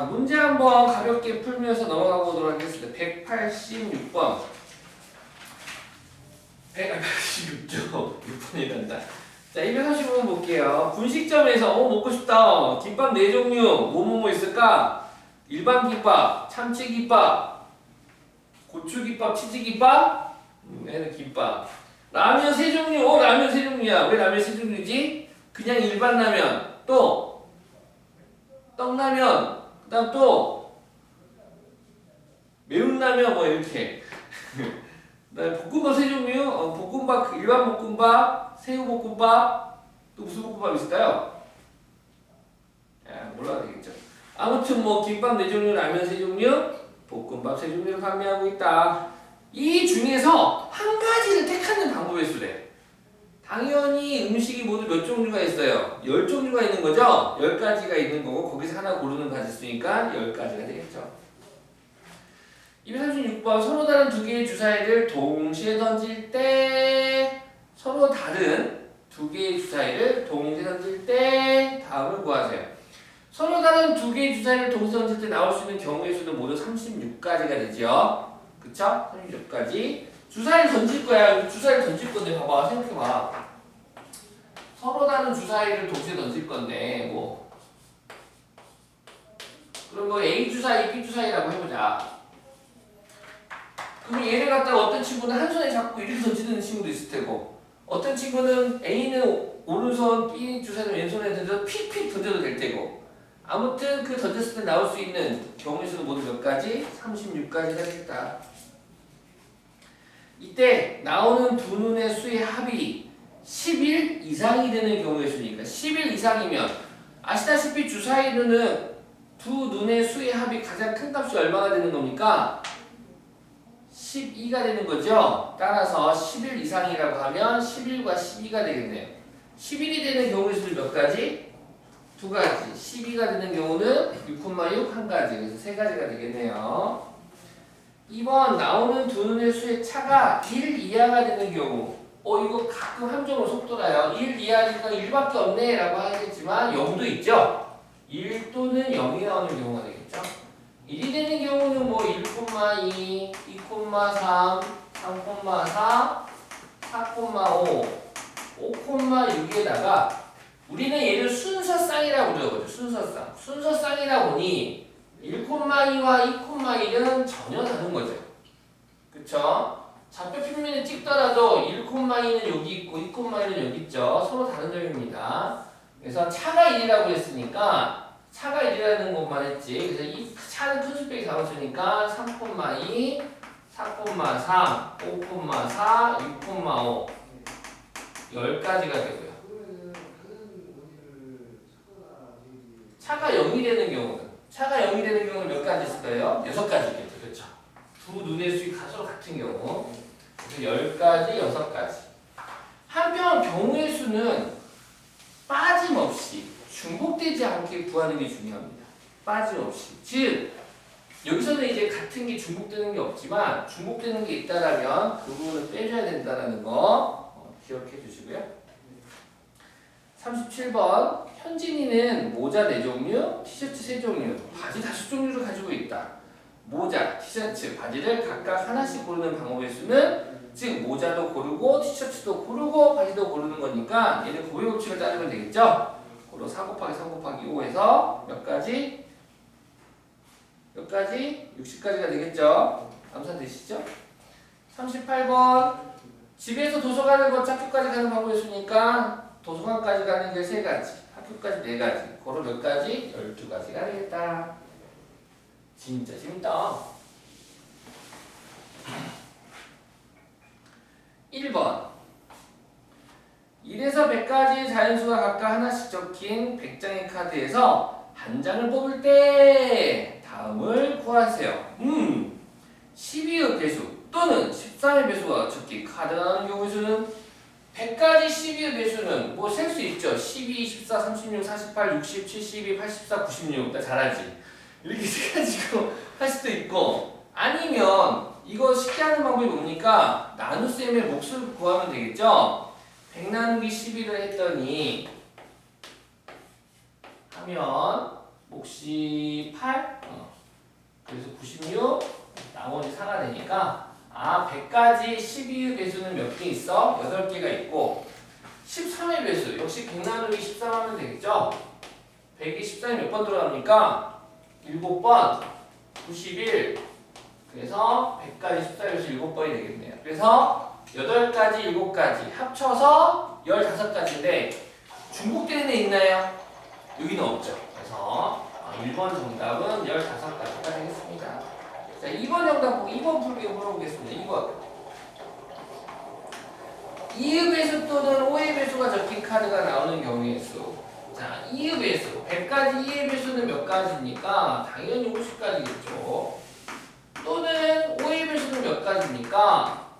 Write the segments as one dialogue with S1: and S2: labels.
S1: 자, 문제 한번 가볍게 풀면서 넘어가 보도록 하겠습니다. 186번. 186쪽 6번이란다. 자, 235번 볼게요. 분식점에서 먹고 싶다. 김밥 4종류. 뭐뭐뭐 있을까? 일반 김밥, 참치김밥, 고추김밥, 치즈김밥, 얘는 김밥. 라면 3종류. 라면 3종류야. 왜 라면 3종류지? 그냥 일반 라면. 또 떡라면. 그 다음 또 매운 라면 뭐 이렇게. 그다음에 볶음밥 3종류. 볶음밥, 일반 볶음밥, 새우볶음밥. 또 무슨 볶음밥 있을까요? 몰라도 되겠죠. 아무튼 뭐 김밥 4종류, 라면 3종류, 볶음밥 3종류를 판매하고 있다. 이 중에서 한 가지를 택하는 방법의 수래. 당연히 음식이 모두 몇 종류가 있어요? 10종류가 있는 거죠? 10가지가 있는 거고 거기서 하나 고르는 가지수니까 10가지가 되겠죠. 236번 서로 다른 두 개의 주사위를 동시에 던질 때 서로 다른 두 개의 주사위를 동시에 던질 때 다음을 구하세요. 서로 다른 두 개의 주사위를 동시에 던질 때 나올 수 있는 경우의 수는 모두 36가지가 되죠. 그쵸? 36가지. 주사위를 던질 거야. 주사위를 던질 건데 봐봐. 생각해봐. 서로 다른 주사위를 동시에 던질 건데 뭐 그럼 뭐 A 주사위, B 주사위라고 해보자. 그럼 얘를 갖다가 어떤 친구는 한 손에 잡고 이렇게 던지는 친구도 있을 테고 어떤 친구는 A는 오른손, B 주사위는 왼손에 던져서 픽픽 던져도 될 테고 아무튼 그 던졌을 때 나올 수 있는 경우의 수는 모두 몇 가지? 36가지가 되겠다. 이때 나오는 두 눈의 수의 합이 10일 이상이 되는 경우의 수니까 10일 이상이면 아시다시피 주사위로는 두 눈의 수의 합이 가장 큰 값이 얼마가 되는 겁니까? 12가 되는 거죠. 따라서 10일 이상이라고 하면 11과 12가 되겠네요. 11이 되는 경우의 수는 몇 가지? 두 가지. 12가 되는 경우는 6,6 한 가지. 그래서 세 가지가 되겠네요. 2번 나오는 두 눈의 수의 차가 1 이하가 되는 경우 이거 가끔 함정으로 속도나요. 1 이하니까 1밖에 없네 라고 하겠지만 0도 있죠. 1 또는 0이 나오는 경우가 되겠죠. 1이 되는 경우는 뭐 1,2, 2,3, 3,4, 4,5, 5,6에다가 우리는 얘를 순서쌍이라고 부르거든요. 순서쌍. 순서쌍이라 보니 1,2와 2,1은 전혀 다른 거죠. 그쵸? 좌표 평면에 찍더라도 1,2는 여기 있고 2,1은 여기 있죠. 서로 다른 점입니다. 그래서 차가 1이라고 했으니까 차가 1이라는 것만 했지. 그래서 이 차는 큰 수백이 잡았으니까 3,2, 4,3, 5,4, 6,5 10가지가 되고요. 차가 0이 되는 경우는 몇 가지 있을까요? 6가지겠죠. 그렇죠? 두 눈의 수이 서로 같은 경우. 그래서 10가지, 6가지. 한편 경우의 수는 빠짐없이 중복되지 않게 구하는 게 중요합니다. 빠짐없이. 즉 여기서는 이제 같은 게 중복되는 게 없지만 중복되는 게 있다라면 그 부분을 빼줘야 된다는 거 기억해 주시고요. 37번 현진이는 모자 4종류, 티셔츠 3종류, 바지 5종류를 가지고 있다. 모자, 티셔츠, 바지를 각각 하나씩 고르는 방법의 수는 즉 모자도 고르고 티셔츠도 고르고 바지도 고르는 거니까 얘는 곱의 법칙을 따르면 되겠죠? 그리고 4 곱하기 3 곱하기 5에서 몇 가지? 60가지가 되겠죠? 암산되시죠? 38번 집에서 도서관을 거쳐 학교까지 가는 방법의 수니까 도서관까지 가는 게 3가지, 학교까지 4가지, 고로 몇 가지? 12가지가 되겠다. 진짜 재밌다. 1번 1에서 100까지 자연수가 각각 하나씩 적힌 100장의 카드에서 한 장을 뽑을 때 다음을 구하세요. 12의 배수 또는 13의 배수가 적힌 카드가 나오는 경우의 수는 100까지 12의 배수는 뭐 셀 수 있죠. 12, 14, 36, 48, 60, 72, 84, 96. 나 잘하지. 이렇게 세가지고 할 수도 있고 아니면 이거 쉽게 하는 방법이 뭡니까? 나눗셈의 몫을 구하면 되겠죠? 100 나누기 12를 했더니 하면 몫이 8. 그래서 96. 나머지 4가 되니까 100까지 12의 배수는 몇 개 있어? 8개가 있고 13의 배수 역시 100 나누기 13 하면 되겠죠? 100이 13이 몇 번 들어갑니까? 7번 91. 그래서 100까지 14에서 7번이 되겠네요. 그래서 8가지 7가지 합쳐서 15가지인데 중복되는 애 있나요? 여기는 없죠. 그래서 1번 정답은 15가지가 되겠습니다. 자, 2번 정답 2번 풀기 물어보겠습니다. 2번. 2의 배수 또는 5의 배수가 적힌 카드가 나오는 경우의 수. 자, 2의 배수. 100까지 2의 배수는 몇 가지입니까? 당연히 50가지겠죠. 또는 5의 배수는 몇 가지입니까?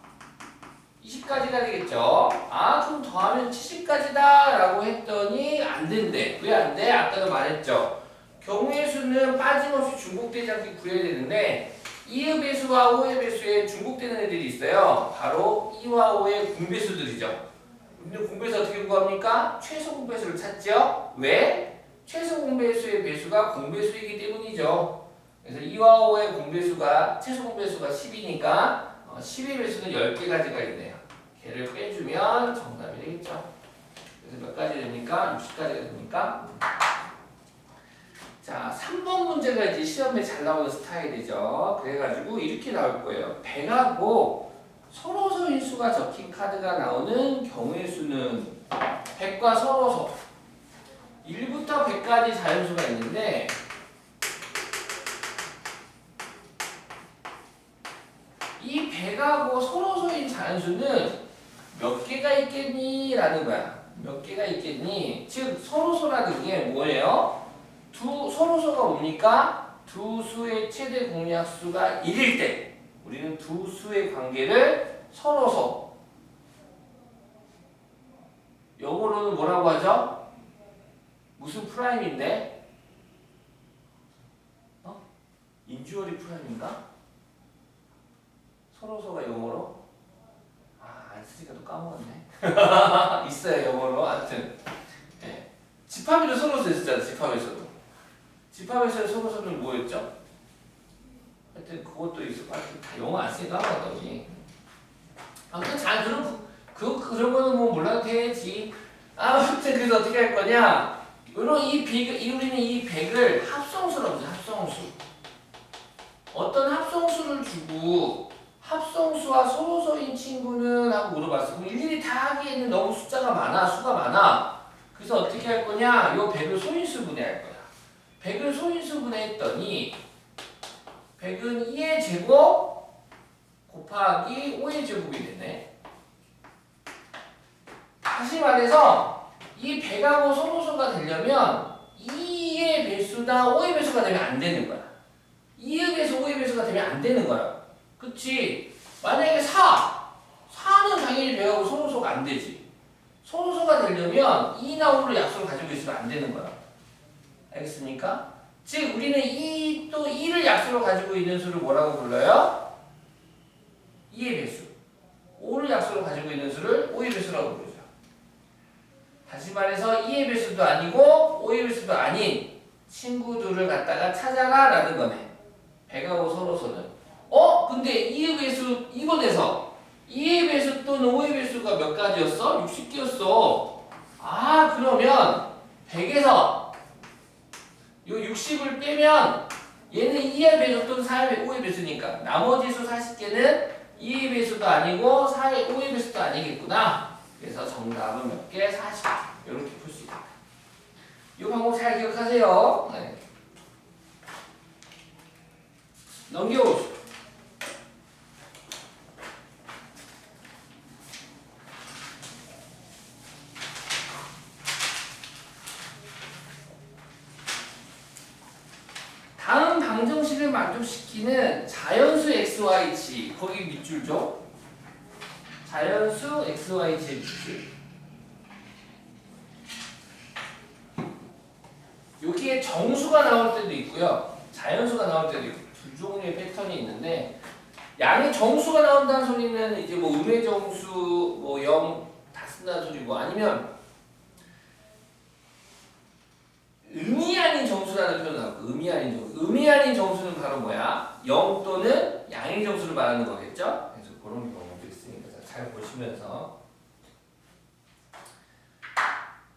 S1: 20가지가 되겠죠. 그럼 더하면 70가지다 라고 했더니 안 된대. 왜 안 돼? 아까도 말했죠. 경우의 수는 빠짐없이 중복되지 않게 구해야 되는데 2의 배수와 5의 배수에 중복되는 애들이 있어요. 바로 2와 5의 공배수들이죠. 우리는 공배수 어떻게 구합니까? 최소 공배수를 찾죠. 왜? 최소 공배수의 배수가 공배수이기 때문이죠. 그래서 2와 5의 공배수가 최소 공배수가 10이니까 10의 배수는 10개가지가 있네요. 걔를 빼주면 정답이 되겠죠. 그래서 몇 가지 됩니까? 60가지가 됩니까? 자, 3번 문제가 이제 시험에 잘 나오는 스타일이죠. 그래가지고 이렇게 나올 거예요. 100하고 서로서 인수가 적힌 카드가 나오는 경우의 수는 100과 서로서 1부터 100까지 자연수가 있는데 이 100하고 서로서인 자연수는 몇 개가 있겠니? 라는 거야. 몇 개가 있겠니? 즉 서로서라는 게 뭐예요? 서로서가 뭡니까? 두 수의 최대 공약수가 1일 때 우리는 두 수의 관계를 서로서 영어로는 뭐라고 하죠? 무슨 프라임인데? 인주어리 프라임인가? 서로서가 영어로? 안 쓰니까 또 까먹었네. 있어요 영어로. 하여튼 네. 집합에도 서로서 있었잖아. 집합에서도. 집합에서의 서로서는 뭐였죠? 하여튼 그것도 있었고 하여튼 다 영어 안 쓰니까 까먹었더니 아무튼 잘 그런 거는 뭐 몰라도 되지. 아무튼 그래서 어떻게 할 거냐? 우리는 이 100을 합성수라고 하죠. 합성수. 어떤 합성수를 주고 합성수와 서로서인 친구는 하고 물어봤어. 그럼 일일이 다 하기에는 너무 수가 많아. 그래서 어떻게 할 거냐? 이 100을 소인수 분해할 거야. 100을 소인수 분해했더니 100은 2의 제곱 곱하기 5의 제곱이 되네. 다시 말해서 이 100하고 서로서가 되려면 2의 배수나 5의 배수가 되면 안 되는 거야. 2의 배수, 5의 배수가 되면 안 되는 거야. 그치? 만약에 4는 당연히 100하고 서로서가 안 되지. 서로서가 되려면 2나 5를 약수로 가지고 있으면 안 되는 거야. 알겠습니까? 즉 우리는 또 2를 약수로 가지고 있는 수를 뭐라고 불러요? 2의 배수. 5를 약수로 가지고 있는 수를 5의 배수라고 부르죠. 다시 말해서 2의 배수도 아니고 5의 배수도 아닌 친구들을 갖다가 찾아라 라는 거네. 100하고 서로서는. 근데 2의 배수 2번에서 2의 배수 또는 5의 배수가 몇 가지였어? 60개였어. 그러면 100에서 요 60을 빼면 얘는 2의 배수 또는 5의 배수니까 나머지 수 40개는 2의 배수도 아니고 5의 배수도 아니겠구나. 그래서 정답은 몇 개? 40. 이렇게 풀 수 있다. 이 방법 잘 기억하세요. 네. 넘겨오시죠. 다음 방정식을 만족시키는 자연수 xy치 거기 밑줄죠. 자연수 xy치의 밑줄. 여기에 정수가 나올 때도 있고요. 자연수가 나올 때도 있고 두 종류의 패턴이 있는데 양의 정수가 나온다는 소리는 이제 뭐 음의 정수 뭐 0 다 쓴다는 소리고 아니면 음이 아닌 정수라는 표현 나와요. 음이 아닌 정수. 음이 아닌 정수는 바로 뭐야? 0 또는 양의 정수를 말하는 거겠죠? 그래서 그런 경우도 있으니까 잘 보시면서.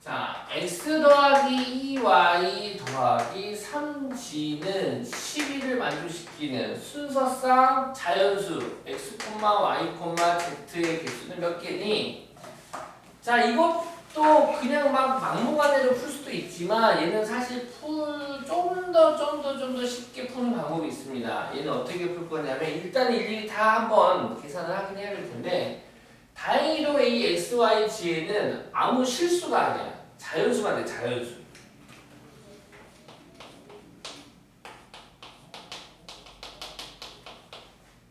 S1: 자, x 더하기 2y 더하기 3g는 12를 만족시키는 순서상 자연수 x, y, z의 개수는 몇 개니? 자, 이것도 그냥 막 막무가내로 풀 수도 있지만 얘는 사실 좀 더 쉽게 푸는 방법이 있습니다. 얘는 어떻게 풀 거냐면 일단 일일이 다 한번 계산을 하긴 해야 될 텐데 다행히도 이 x, y, g에는 아무 실수가 아니야. 자연수만 돼, 자연수.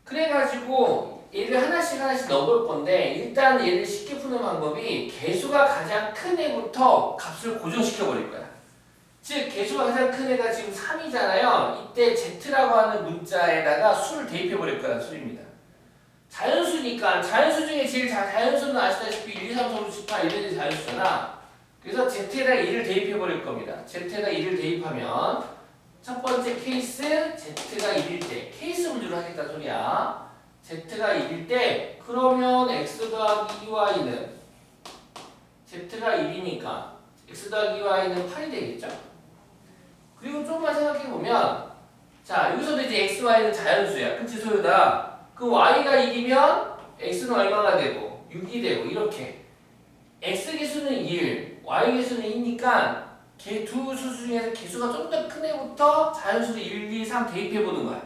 S1: 그래가지고 얘를 하나씩 넣어볼 건데 일단 얘를 쉽게 푸는 방법이 개수가 가장 큰 애부터 값을 고정시켜 버릴 거야. 즉 개수가 가장 큰 애가 지금 3이잖아요. 이때 z라고 하는 문자에다가 수를 대입해 버릴 거야. 수입니다. 자연수니까 자연수 중에 제일 자연수는 아시다시피 1, 2, 3, 4, 5, 6, 7, 8 이런 게 자연수잖아. 그래서 z에다 2를 대입해 버릴 겁니다. z에다 2를 대입하면 첫 번째 케이스 z가 1일 때 케이스 분류를 하겠다 소리야. z가 1일 때 그러면 x 더하기 2y는 z가 1이니까 x 더하기 2y는 8이 되겠죠? 그리고 조금만 생각해보면 자 여기서도 이제 x, y는 자연수야. 그치 소유다. 그 y가 1이면 x는 얼마가 되고 6이 되고 이렇게 x 개수는 1, y 개수는 2니까 걔 두 수 중에서 개수가 좀 더 큰 애부터 자연수를 1, 2, 3 대입해보는 거야.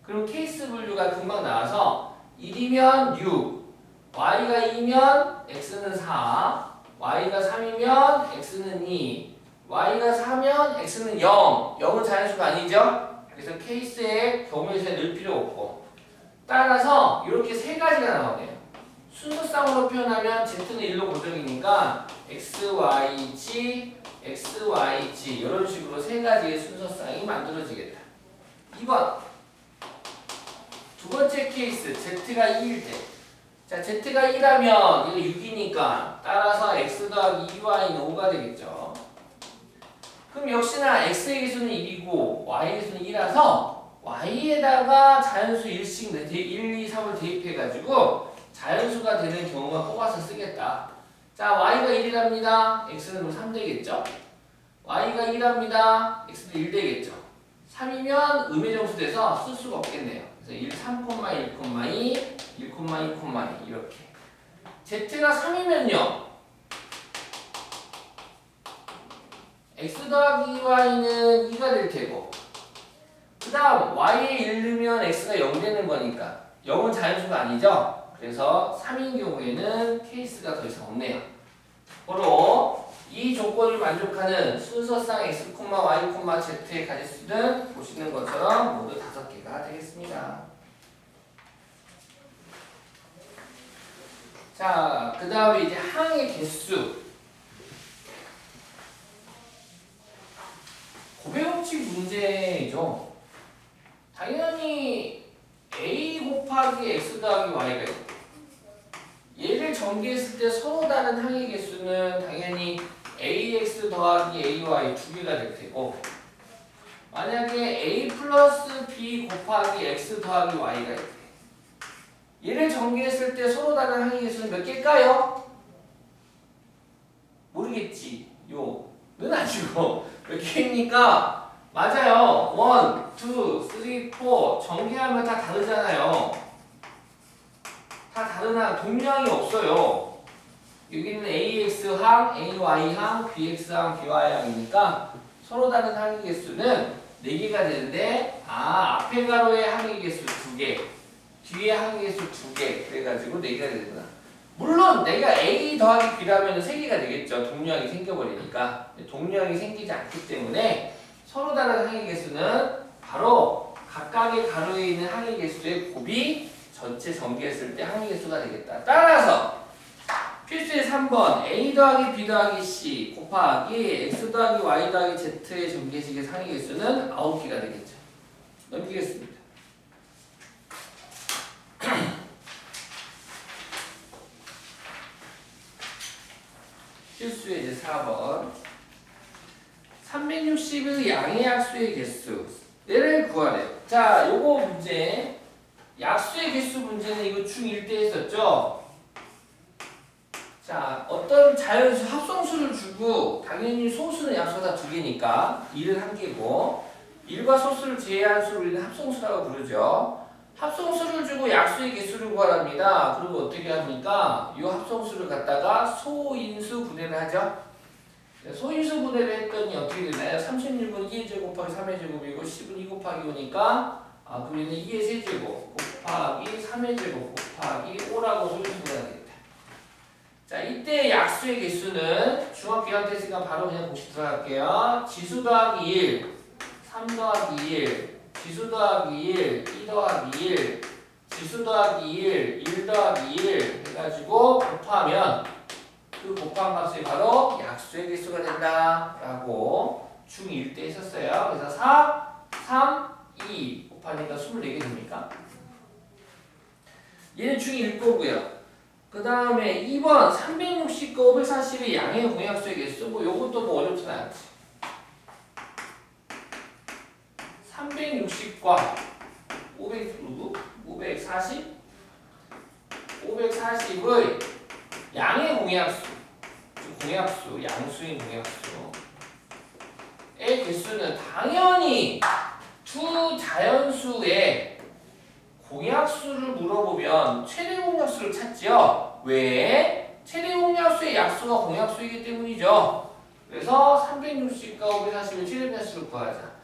S1: 그럼 케이스 분류가 금방 나와서 1이면 6, y가 2면 x는 4, y가 3이면 x는 2, y가 4면 x는 0. 0은 자연수가 아니죠? 그래서 케이스의 경우에서 넣을 필요 없고 따라서 이렇게 세 가지가 나오네요. 순서상으로 표현하면 z는 1로 고정이니까 x, y, g, x, y, g 이런 식으로 세 가지의 순서상이 만들어지겠다. 2번 두 번째 케이스 z가 2일 때 자 z가 1하면 이거 6이니까 따라서 x 더하기 2y는 5가 되겠죠. 그럼 역시나 x의 개수는 1이고 y의 개수는 2라서 y에다가 자연수 1씩 1, 2, 3을 대입해가지고 자연수가 되는 경우만 뽑아서 쓰겠다. 자 y가 1이랍니다. x는 그럼 3 되겠죠. y가 1합니다. x는 1 되겠죠. 3이면 음의 정수 돼서 쓸 수가 없겠네요. 그래서 1, 3, 1, 2, 1, 2 이렇게 z가 3이면요 x 더하기 y는 2가 될 테고 그 다음 y에 1 넣으면 x가 0 되는 거니까 0은 자연수가 아니죠. 그래서 3인 경우에는 케이스가 더 이상 없네요. 바로 이 조건을 만족하는 순서상 x, y, z의 가지수는 보시는 것처럼 모두 5개가 되겠습니다. 자, 그 다음에 이제 항의 개수. 고배법칙 문제죠. 당연히 a 곱하기 x 더하기 y가 있고 얘를 전개했을 때 서로 다른 항의 개수는 당연히 ax 더하기 ay 두 개가 될 테고 만약에 a 플러스 b 곱하기 x 더하기 y가 있대. 얘를 전개했을 때 서로 다른 항의 개수는 몇 개일까요? 모르겠지. 요는 아니고 몇 개입니까? 맞아요. 1, 2, 3, 4 전개하면 다 다르잖아요. 다 다른 항, 동량이 없어요. 여기는 AX항, AY항, BX항, BY항이니까 서로 다른 항의 개수는 4개가 되는데 앞에 가로의 항의 개수 2개, 뒤에 항의 개수 2개 그래가지고 4개가 되구나. 물론 내가 A 더하기 B라면 3개가 되겠죠. 동량이 생겨버리니까. 동량이 생기지 않기 때문에 서로 다른 항의 개수는 바로 각각의 가로에 있는 항의 개수의 곱이 전체 전개했을 때 항의 개수가 되겠다. 따라서 필수의 3번 A 더하기 B 더하기 C 곱하기 X 더하기 Y 더하기 Z의 전개식의 항의 개수는 9개가 되겠죠. 넘기겠습니다. 필수의 이제 4번 360의 양의 약수의 개수 얘를 구하래요. 자, 요거 문제 약수의 개수 문제는 이거 중1 때 했었죠. 자, 어떤 자연수 합성수를 주고 당연히 소수는 약수가 다 두 개니까 1은 한 개고 1과 소수를 제외한 수를 우리는 합성수라고 부르죠. 합성수를 주고 약수의 개수를 구하랍니다. 그리고 어떻게 합니까? 이 합성수를 갖다가 소인수 분해를 하죠. 소인수 분해를 했더니 어떻게 되나요? 36은 2의 제곱 곱하기 3의 제곱이고 10은 2 곱하기 5니까 그러면 2의 세제곱 곱하기 3의 제곱 곱하기 5라고 소인수 분해가 되겠다. 자, 이때 약수의 개수는 중학교 한 테스트니까 바로 그냥 공식 들어갈게요. 지수 더하기 1, 3 더하기 1, 지수 더하기 1, 2 더하기 1, 지수 더하기 1, 1 더하기 1 해가지고 곱하면 그 곱한 값이 바로 약수의 개수가 된다 라고 중1 때 했었어요. 그래서 4, 3, 2 곱하니까 24개 됩니까? 얘는 중1 거고요. 그 다음에 2번 360과 540의 양의 공약수의 개수 뭐 요것도 뭐 어렵진 않지. 360과 540 540의 양의 공약수 공약수 양수인 공약수의 개수는 당연히 두 자연수의 공약수를 물어보면 최대 공약수를 찾죠. 왜? 최대 공약수의 약수가 공약수이기 때문이죠. 그래서 360과 540의 최대 공약수를 구하자.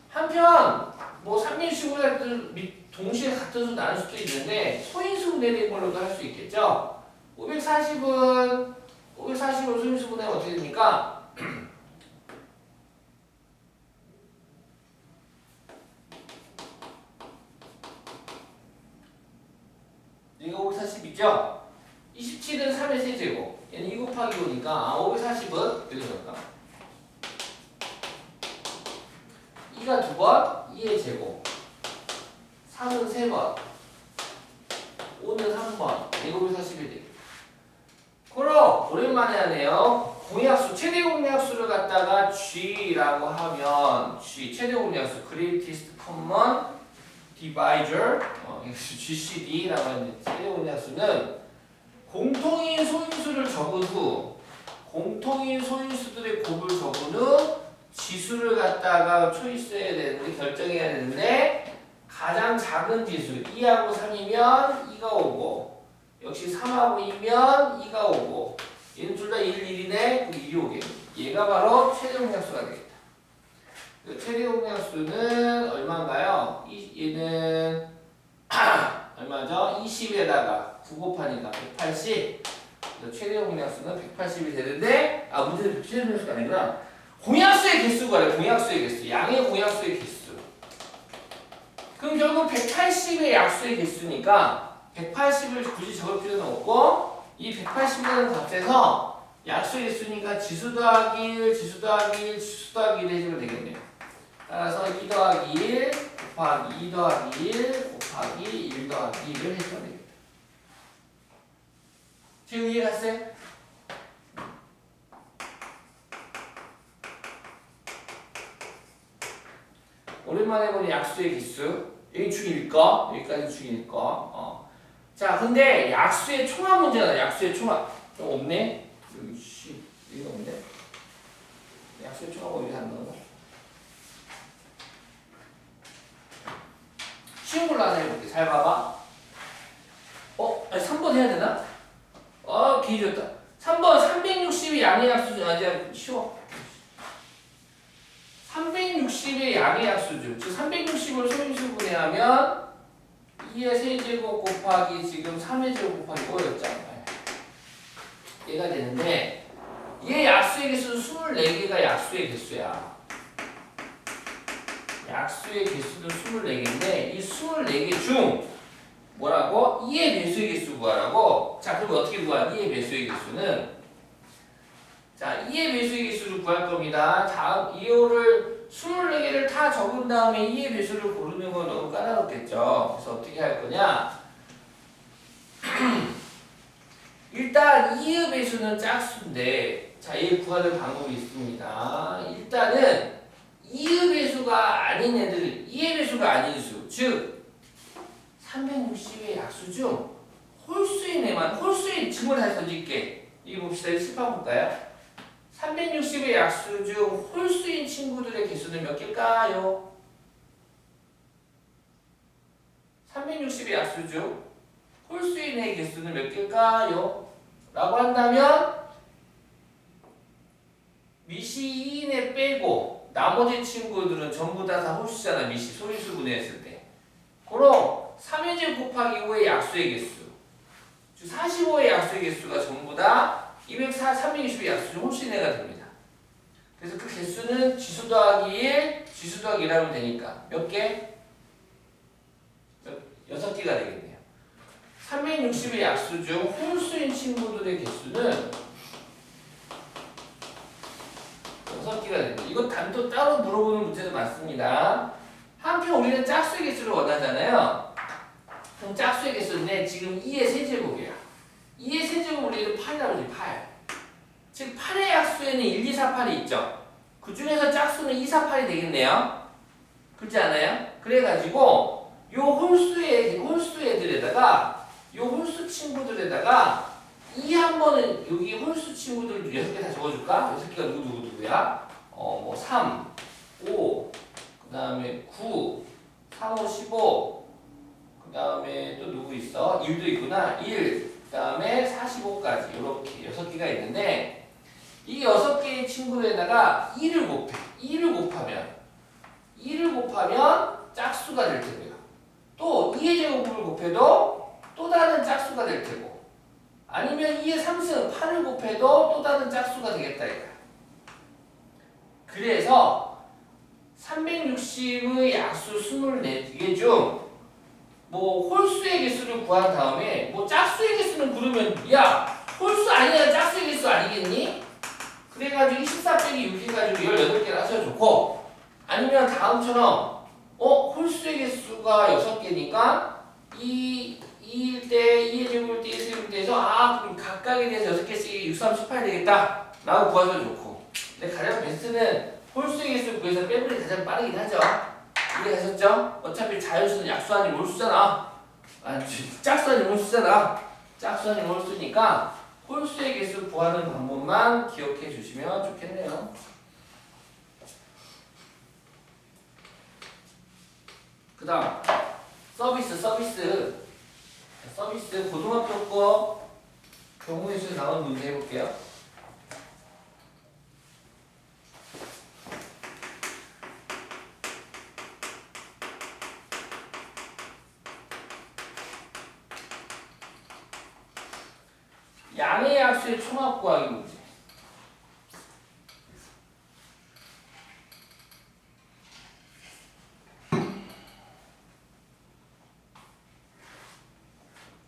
S1: 한편 뭐 360을 동시에 같은 수 나눌 수도 있는데 소인수 분해된 걸로도 할 수 있겠죠. 540을 소인수 분해하면 어떻게 됩니까? 얘가 540이죠? 27은 3의 세제곱 얘는 2 곱하기 5니까 540은 여기 넣을까? 2가 2번 2의 제곱 3은 3번 5는 3번 얘가 540이 되겠다. 그럼 오랜만에 하네요. 공약수 최대 공약수를 갖다가 G라고 하면 G 최대 공약수 Greatest Common Divisor GCD라고 하는 최대 공약수는 공통인 소인수를 적은 후 공통인 소인수들의 곱을 적은 후 지수를 갖다가 초이스해야 되는데 결정해야 되는데 가장 작은 지수 2하고 3이면 2가 오고 역시 3하고 2면 2가 오고 얘는 둘 다 1, 1이네 그럼 1이 오겠네. 얘가 바로 최대 공약수가 되겠다. 최대 공약수는 얼마인가요? 얘는 얼마죠? 20에다가 9 곱하니까 180 최대 공약수는 180이 되는데 문제는 최대 공약수가 아니구나. 공약수의 개수가 아니라 공약수의 개수 양의 공약수의 개수 그럼 결국 180의 약수의 개수니까 180을 굳이 적을 필요는 없고 이 180이라는 값에서 약수의 개수니까 지수 더하기 1, 지수 더하기 1, 지수 더하기 1 해주면 되겠네요. 따라서 2 더하기 1 곱하기 2 더하기 1 곱하기 1 더하기 1을 해주면 되겠다. 지금 이해 갔어요? 오랜만에 보는 약수의 개수 여기 중1 거 여기까지 중1 거 자 근데 약수의 총합 문제다. 약수의 총합 좀 없네. 여기 여기가 없네. 약수의 총합 어디 안 나오나? 쉬운 걸로 하나 해볼게. 잘 봐봐. 아니 3번 해야 되나? 기회 줬다. 3번 360이 양의 약수죠. 이제 쉬워. 360의 양의 약수죠. 즉 360을 소인수 분해하면 2의 세제곱 곱하기 지금 3의 제곱 곱하기 5였잖아요. 얘가 되는데 얘 약수의 개수는 24개가 약수의 개수야. 약수의 개수는 24개인데 이 24개 중 뭐라고? 2의 배수의 개수 구하라고? 자 그럼 어떻게 구하? 2의 배수의 개수는 자 2의 배수의 개수를 구할 겁니다. 다음 2호를 24개를 다 적은 다음에 2의 배수를 고르는 건 너무 까다롭겠죠. 그래서 어떻게 할 거냐? 일단 2의 배수는 짝수인데 자 얘 구하는 방법이 있습니다. 일단은 2의 배수가 아닌 애들, 2의 배수가 아닌 수, 즉 360의 약수 중 홀수인 애만, 홀수인 질문 다시 던질게. 이거 봅시다. 10번 볼까요? 360의 약수 중 홀수인 친구들의 개수는 몇 개일까요? 360의 약수 중 홀수인의 개수는 몇 개일까요? 라고 한다면 미시 2인에 빼고 나머지 친구들은 전부 다 홀수잖아. 미시 소인수 분해했을 때. 그럼 3의 제곱 곱하기 5의 약수의 개수, 즉 45의 약수의 개수가 전부 다 320의 약수 중 홀수인애가 됩니다. 그래서 그 개수는 지수 더하기 1, 지수 더하기 1 하면 되니까 몇 개? 6개가 되겠네요. 360의 약수 중 홀수인 친구들의 개수는 6개가 됩니다. 이거 단도 따로 물어보는 문제도 많습니다. 한편 우리는 짝수의 개수를 원하잖아요. 그럼 짝수의 개수인데 지금 2의 세제곱이야. 2의 세제곱 우리는 8이라고 하지. 8. 즉 8의 약수에는 1, 2, 4, 8이 있죠. 그 중에서 짝수는 2, 4, 8이 되겠네요. 그렇지 않아요? 그래가지고 요 홀수 애들에다가 요 홀수 친구들에다가 이 한 번은 여기 홀수 친구들 6개 다 적어줄까? 6개가 누구야? 뭐 3, 5, 그 다음에 9, 3, 5, 15, 그 다음에 또 누구 있어? 1도 있구나. 1, 그 다음에 45까지 이렇게 6개가 있는데 이 6개의 친구에다가 2를 곱해. 2를 곱하면 짝수가 될 테고요. 또 2의 제곱을 곱해도 또 다른 짝수가 될 테고, 아니면 2의 3승 8을 곱해도 또 다른 짝수가 되겠다 이거야. 그래서 360의 약수 24개 중 뭐 홀수의 개수를 구한 다음에 뭐 짝수의 개수는 부르면 야 홀수 아니야 짝수의 개수 아니겠니? 그래가지고 14 빼기 6 해가지고 18개를 하셔도 좋고, 아니면 다음처럼 홀수의 개수가 6개니까 2일 때 2의 제곱일 때 1의 제곱일 때에서 그럼 각각에 대해서 6개씩 6, 3, 18 되겠다 라고 구하셔도 좋고, 근데 가장 베스트는 홀수의 개수 구해서 빼버리기 가장 빠르긴 하죠. 이해하셨죠? 어차피 자연수는 약수 아니면 홀수잖아. 짝수 아니면 홀수잖아. 짝수 아니면 홀수니까 홀수의 개수 구하는 방법만 기억해 주시면 좋겠네요. 그 다음 서비스 고등학교 거 경우의 수에 나온 문제 해볼게요. 양의 약수의 총합 구하기 문제.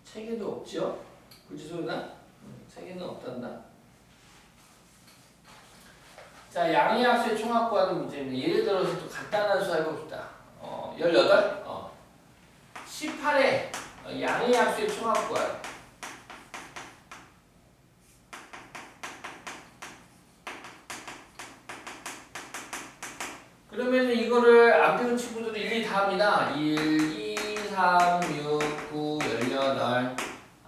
S1: 책에도 없죠? 그치 소연아? 책에는 없단다. 자, 양의 약수의 총합 구하는 문제입니다. 예를 들어서 또 간단한 수 해봅시다. 18? 18에 양의 약수의 총합 구하기. 그러면 이거를 안 배운 친구들은 일일이 다 합니다. 1, 2, 3, 6, 9, 18.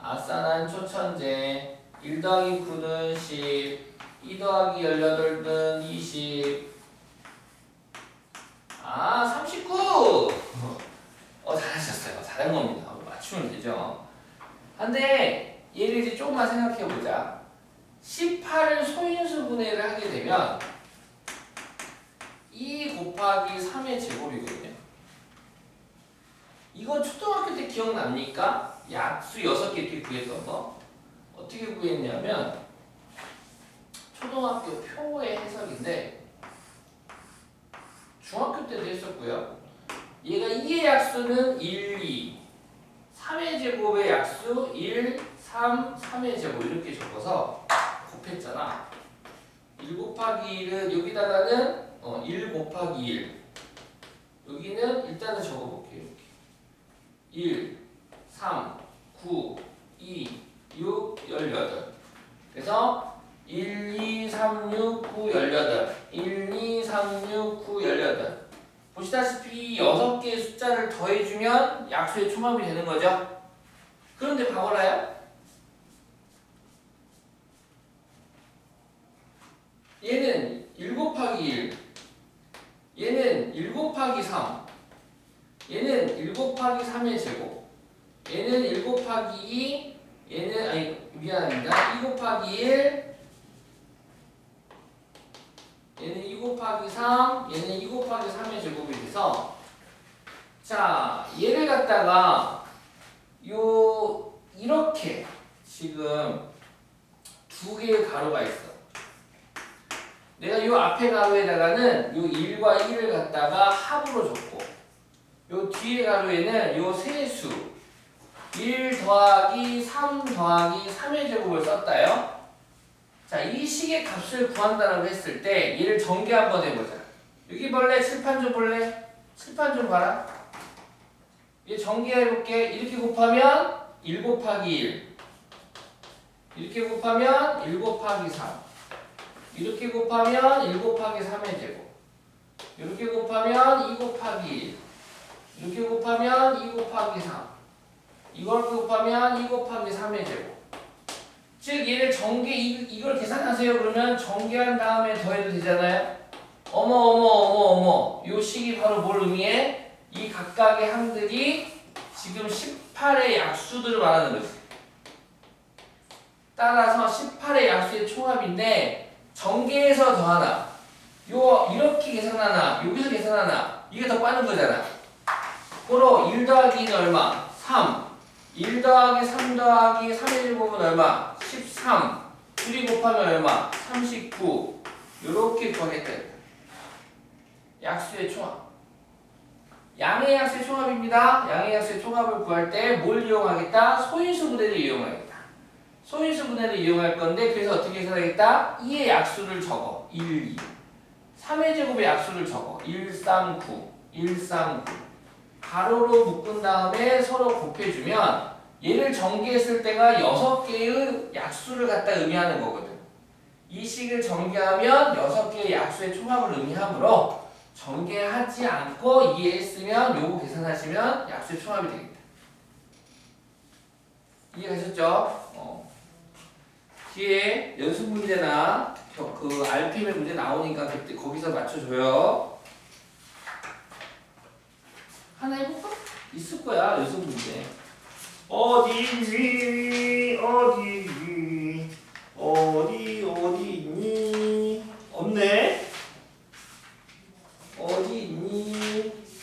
S1: 아싸 난 초천재. 1 더하기 9는 10. 2 더하기 18는 20. 39! 잘하셨어요. 잘한 겁니다. 맞추면 되죠. 근데 얘를 이제 조금만 생각해보자. 18을 소인수 분해를 하게 되면 2 곱하기 3의 제곱이거든요. 이거 초등학교 때 기억납니까? 약수 6개 이렇게 구했던 거. 어떻게 구했냐면 초등학교 표의 해석인데 중학교 때도 했었고요. 얘가 2의 약수는 1, 2, 3의 제곱의 약수 1, 3, 3의 제곱 이렇게 적어서 곱했잖아. 1 곱하기 1은 여기다가는 1 곱하기 1. 여기는 일단은 적어볼게요. 이렇게. 1, 3, 9, 2, 6, 18. 그래서 1, 2, 3, 6, 9, 18. 1, 2, 3, 6, 9, 18. 보시다시피 6개의 숫자를 더해주면 약수의 총합이 되는 거죠. 그런데 봐보라요. 얘는 1 곱하기 1, 얘는 1 곱하기 3, 얘는 1 곱하기 3의 제곱, 얘는 1 곱하기 2, 얘는 아니 미안합니다. 2 곱하기 1, 얘는 2 곱하기 3, 얘는 2 곱하기 3의 제곱이 돼서 자 얘를 갖다가 이렇게 지금 두 개의 가로가 있어. 내가 요 앞에 가로에다가는 요 1과 1을 갖다가 합으로 줬고 요 뒤에 가로에는 요 세수 1 더하기 3 더하기 3의 제곱을 썼다요. 자, 이 식의 값을 구한다라고 했을 때 얘를 전개 한번 해보자. 여기 볼래? 칠판 좀 볼래? 칠판 좀 봐라. 얘 전개해볼게. 이렇게 곱하면 1 곱하기 1, 이렇게 곱하면 1 곱하기 3, 이렇게 곱하면 1 곱하기 3의 제곱, 이렇게 곱하면 2 곱하기 1, 이렇게 곱하면 2 곱하기 3, 이걸 곱하면 2 곱하기 3의 제곱. 즉 얘를 이걸 계산하세요. 그러면 전개한 다음에 더해도 되잖아요. 어머 요 식이 바로 뭘 의미해? 이 각각의 항들이 지금 18의 약수들을 말하는 거지. 따라서 18의 약수의 총합인데 전개해서 더하나 이렇게 계산하나 여기서 계산하나 이게 더 빠른 거잖아. 그로 1 더하기 2는 얼마? 3. 1 더하기 3 더하기 3의 제곱은 얼마? 13. 둘이 곱하면 얼마? 39. 요렇게 구하겠다. 약수의 총합. 양의 약수의 총합입니다. 양의 약수의 총합을 구할 때 뭘 이용하겠다? 소인수 분해를 이용하겠다. 소인수 분해를 이용할 건데 그래서 어떻게 계산하겠다? 2의 약수를 적어. 1, 2. 3의 제곱의 약수를 적어. 1, 3, 9. 1, 3, 9. 가로로 묶은 다음에 서로 곱해주면 얘를 전개했을 때가 6개의 약수를 갖다 의미하는 거거든. 이 식을 전개하면 6개의 약수의 총합을 의미하므로 전개하지 않고 이해했으면 요거 계산하시면 약수의 총합이 되겠다. 이해가셨죠? 뒤에 연습 문제나 그 RPM의 문제 나오니까 그때 거기서 맞춰줘요. 하나 해볼까? 있을 거야 연습 문제. 어디 있니? 어디 있니? 없네. 어디 있니?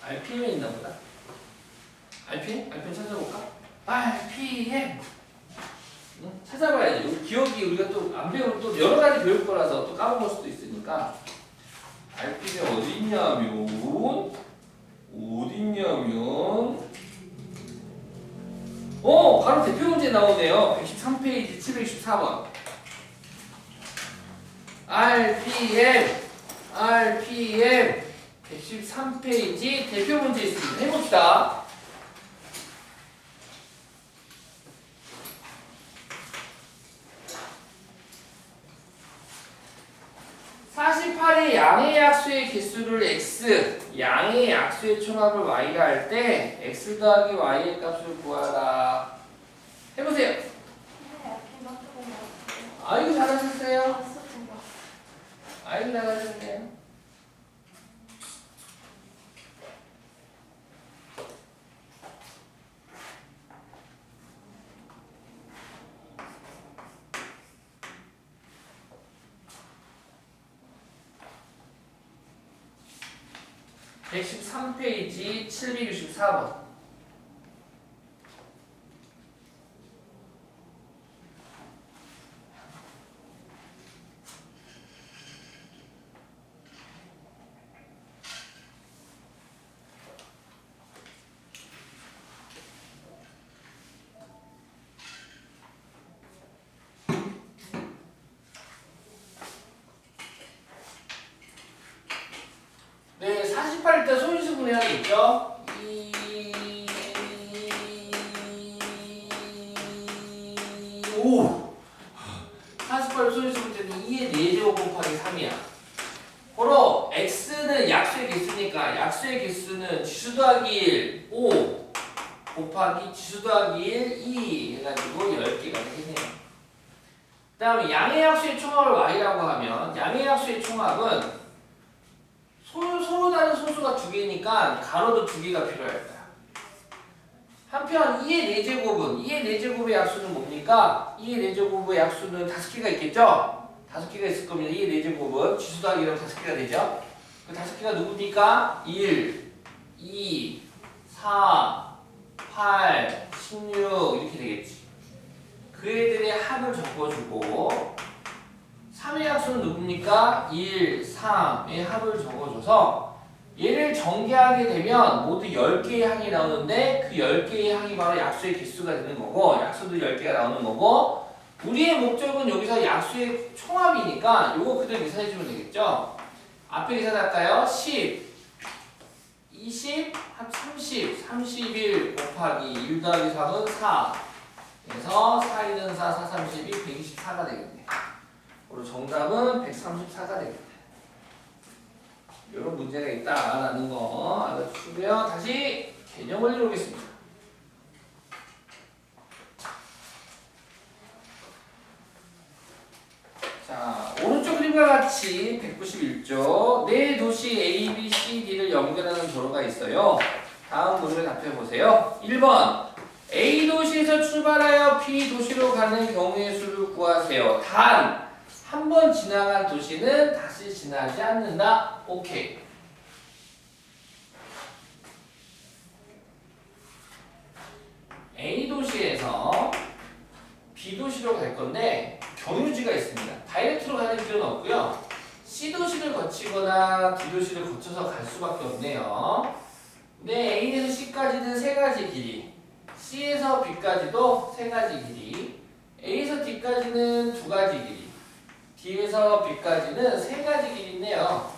S1: RPM에 있나 보다. RPM? RPM 찾아볼까? RPM. 찾아봐야지. 기억이 우리가 또 안 배우면 또 여러 가지 배울 거라서 또 까먹을 수도 있으니까. RPM이 어디 있냐면 바로 대표 문제 나오네요. 113페이지 764번. RPM 113페이지 대표 문제 있습니다. 해봅시다. (48의) 양의 약수의 개수를 x, 양의 약수의 총합을 y라 할 때 x 더하기 y의 값을 구하라. 해보세요. 아이고 잘하셨어요. 아이고 잘하셨네요. (113페이지) 764번. 네, 48일 때 소인수 분해하겠죠? 오! 48 소리수 때는 2의 4제곱 곱하기 3이야. 바로 x는 약수의 개수니까 약수의 개수는 지수 더하기 1, 5 곱하기 지수 더하기 1, 2 해가지고 10개가 되겠네요. 그 다음에 양의 약수의 총합을 y라고 하면 양의 약수의 총합은 서로 다른 소수가 2개니까 가로도 2개가 필요할 거야. 한편 2의 4제곱은 2의 4제곱의 약수는 뭡니까? 2의 4제곱의 약수는 5개가 있겠죠? 5개가 있을 겁니다. 2의 4제곱은 지수 더하기 1하면 5개가 되죠? 그 5개가 누굽니까? 1, 2, 4, 8, 16 이렇게 되겠지. 그 애들의 합을 적어주고 3의 약수는 누굽니까? 1, 3의 합을 적어줘서 얘를 전개하게 되면 모두 10개의 항이 나오는데 그 10개의 항이 바로 약수의 개수가 되는 거고 약수도 10개가 나오는 거고 우리의 목적은 여기서 약수의 총합이니까 요거 그대로 계산해주면 되겠죠? 앞에 계산할까요? 10, 20, 30, 31 곱하기 1 더하기 3은 4 그래서 4, 2는 4, 4, 32, 124가 되겠네. 그리고 정답은 134가 되겠네. 이런 문제가 있다라는 거 알아주시고요. 다시 개념 원리로 오겠습니다. 자, 오른쪽 그림과 같이 191쪽 네 도시 A, B, C, D를 연결하는 도로가 있어요. 다음 문제 답해 보세요. 1번 A 도시에서 출발하여 B 도시로 가는 경우의 수를 구하세요. 단 한 번 지나간 도시는 다시 지나지 않는다. 오케이. A 도시에서 B 도시로 갈 건데 경유지가 있습니다. 다이렉트로 가는 필요는 없고요. C 도시를 거치거나 D 도시를 거쳐서 갈 수밖에 없네요. 근데 A에서 C까지는 3가지 길이, C에서 B까지도 3가지 길이, A에서 D까지는 2가지 길이, D에서 B까지는 3가지 길이 있네요.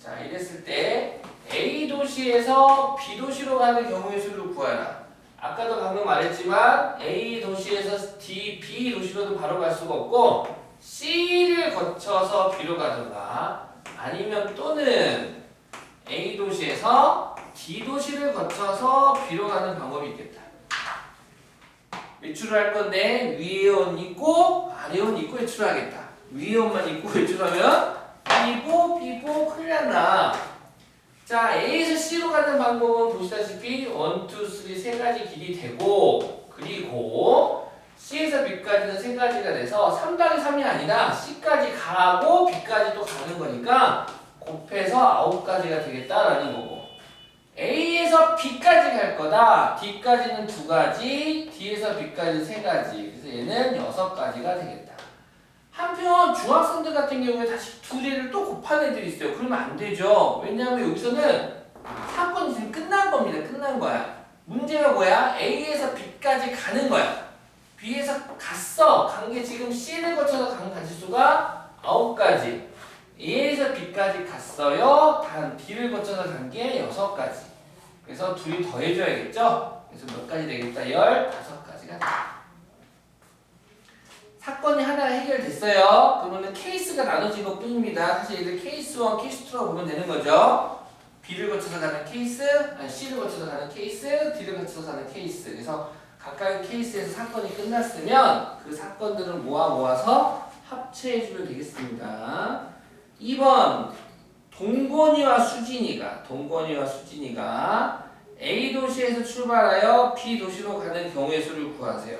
S1: 자, 이랬을 때 A 도시에서 B 도시로 가는 경우의 수를 구하라. 아까도 방금 말했지만 A 도시에서 B 도시로도 바로 갈 수가 없고 C를 거쳐서 B로 가든가 아니면 또는 A 도시에서 D 도시를 거쳐서 B로 가는 방법이 있겠다. 외출을 할 건데 위에 옷 입고 아래 옷 입고 외출을 하겠다. 위에 옷만 입고 외출하면 B보 큰일 난다. 자, A에서 C로 가는 방법은 보시다시피 1, 2, 3 3가지 길이 되고 그리고 C에서 B까지는 3가지가 돼서 3-3이 아니라 C까지 가고 B까지 또 가는 거니까 곱해서 9가지가 되겠다라는 거고 A에서 B까지 갈 거다. D까지는 2가지, D에서 B까지는 3가지. 그래서 얘는 6가지가 되겠다. 한편 중학생들 같은 경우에 다시 두 개를 또 곱한 애들이 있어요. 그러면 안 되죠. 왜냐하면 여기서는 사건이 지금 끝난 겁니다. 끝난 거야. 문제가 뭐야? A에서 B까지 가는 거야. B에서 갔어. 간 게 지금 C를 거쳐서 간 가지수가 9가지. A에서 B까지 갔어요. 단 D를 거쳐서 간 게 6가지. 그래서 둘이 더해줘야겠죠? 그래서 몇 가지 되겠다? 15가지가 돼. 사건이 하나가 해결됐어요. 그러면 케이스가 나눠진 것 뿐입니다. 사실 얘들 케이스 1, 케이스 2라고 보면 되는 거죠. B를 거쳐서 가는 케이스, 아니 C를 거쳐서 가는 케이스, D를 거쳐서 가는 케이스. 그래서 각각의 케이스에서 사건이 끝났으면 그 사건들을 모아서 합체해주면 되겠습니다. 2번 동건이와 수진이가 A 도시에서 출발하여 B 도시로 가는 경우의 수를 구하세요.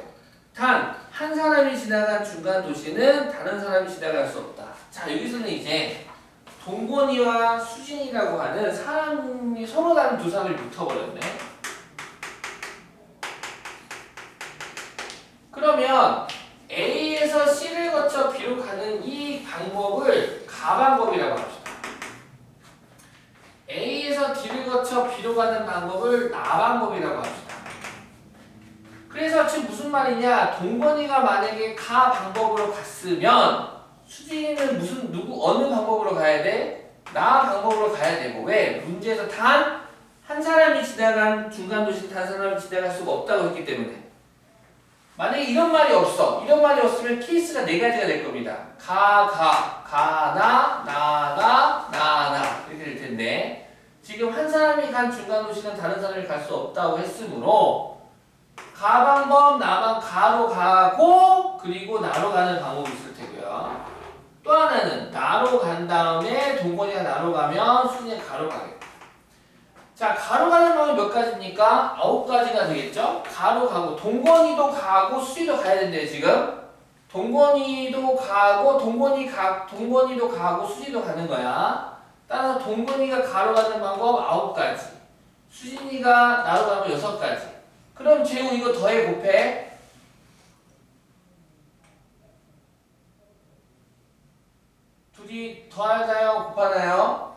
S1: 단 한 사람이 지나간 중간 도시는 다른 사람이 지나갈 수 없다. 자, 여기서는 이제 동건이와 수진이라고 하는 사람이 서로 다른 두 사람이 붙어버렸네. 그러면 A에서 C를 거쳐 B로 가는 이 방법을 가방법이라고 합시다. A에서 D를 거쳐 B로 가는 방법을 나방법이라고 합시다. 그래서 지금 무슨 말이냐? 동건이가 만약에 가 방법으로 갔으면 수진이는 어느 방법으로 가야 돼? 나 방법으로 가야 되고. 왜? 문제에서 단 한 사람이 지나간 중간 도시 다른 사람이 지나갈 수가 없다고 했기 때문에. 만약에 이런 말이 없어. 이런 말이 없으면 케이스가 네 가지가 될 겁니다. 나 이렇게 될 텐데 지금 한 사람이 간 중간 도시는 다른 사람이 갈 수 없다고 했으므로 가 방법 나만 가로 가고 그리고 나로 가는 방법이 있을 테고요. 또 하나는 나로 간 다음에 동건이가 나로 가면 수진이가 가로 가겠다. 자, 가로 가는 방법이 몇 가지입니까? 9가지가 되겠죠? 가로 가고 동건이도 가고 수진이도 가야 된대요 지금. 동건이도 가고 동건이도 가고 수진이도 가는 거야. 따라서 동건이가 가로 가는 방법 9가지. 수진이가 나로 가면 6가지. 그럼 재우 이거 더해 곱해. 둘이 더하나요? 곱하나요?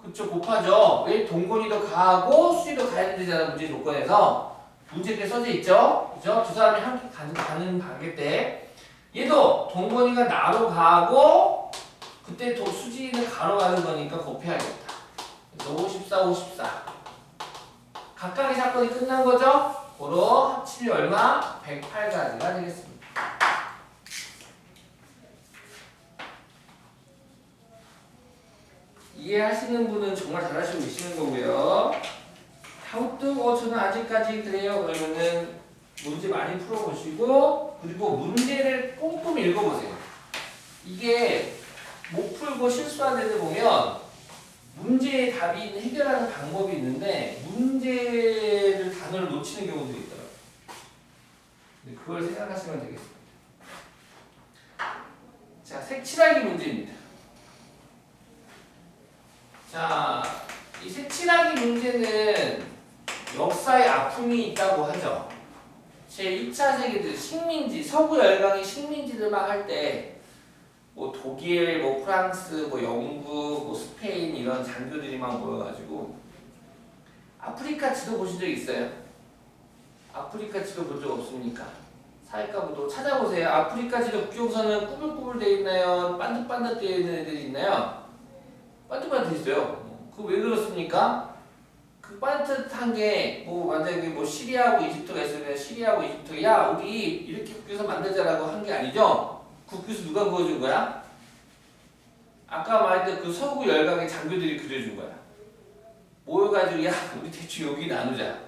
S1: 그쵸, 곱하죠. 왜? 동건이도 가고 수지도 가야 되잖아, 문제 조건에서. 문제에 써져 있죠? 그죠? 두 사람이 함께 가는 가겠대. 얘도 동건이가 나로 가고 그때 수지는 가로 가는 거니까 곱해야겠다. 그래서 54, 54. 각각의 사건이 끝난 거죠? 고로 합칠이 얼마? 108가지가 되겠습니다. 이해하시는 분은 정말 잘하시고 계시는 거고요. 하우뜨 저는 아직까지 그래요. 그러면은 문제 많이 풀어보시고 그리고 문제를 꼼꼼히 읽어보세요. 이게 못 풀고 실수하는 애들 보면 문제의 답이 있는 해결하는 방법이 있는데 문제를 단어를 놓치는 경우들이 있더라고요. 그걸 생각하시면 되겠습니다. 자, 색칠하기 문제입니다. 자, 이 색칠하기 문제는 역사의 아픔이 있다고 하죠. 제2차 세계대전 식민지, 서구 열강의 식민지들 막 할 때 뭐 독일, 뭐 프랑스, 뭐 영국, 뭐 스페인 이런 장교들이 막 모여가지고 아프리카 지도 보신 적 있어요? 아프리카 지도 본 적 없습니까? 사회과부도 찾아보세요. 아프리카 지도 국경선은 꾸불꾸불 되어 있나요? 반듯반듯 되어 있는 애들이 있나요? 반듯반듯 있어요. 그 왜 그렇습니까? 그 반듯한 게 뭐 만약에 뭐 시리아하고 이집트가 있으면 시리아하고 이집트가 야 우리 이렇게 국교선 만들자라고 한 게 아니죠? 국교선 누가 그어준 거야? 아까 말했던 그 서구 열강의 장교들이 그려준 거야. 모여가지고 야 우리 대충 여기 나누자.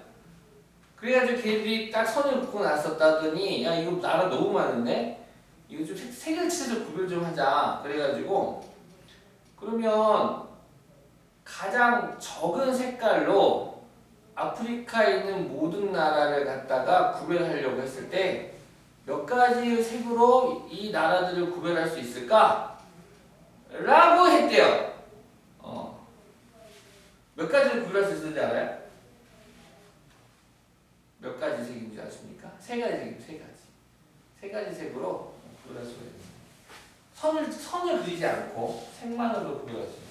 S1: 그래가지고 걔들이 딱 선을 긋고 나섰다더니 야 이거 나라 너무 많은데? 이거 좀 색을 칠해서 구별 좀 하자. 그래가지고 그러면 가장 적은 색깔로 아프리카에 있는 모든 나라를 갖다가 구별하려고 했을 때 몇 가지 색으로 이 나라들을 구별할 수 있을까? 라고 했대요. 몇 가지를 구별할 수 있는지 알아요? 몇 가지 색인지 아십니까? 세 가지 색입니다. 세 가지. 세 가지 색으로 구별할 수가 있습니다. 선을 그리지 않고 색만으로 구별할 수 있는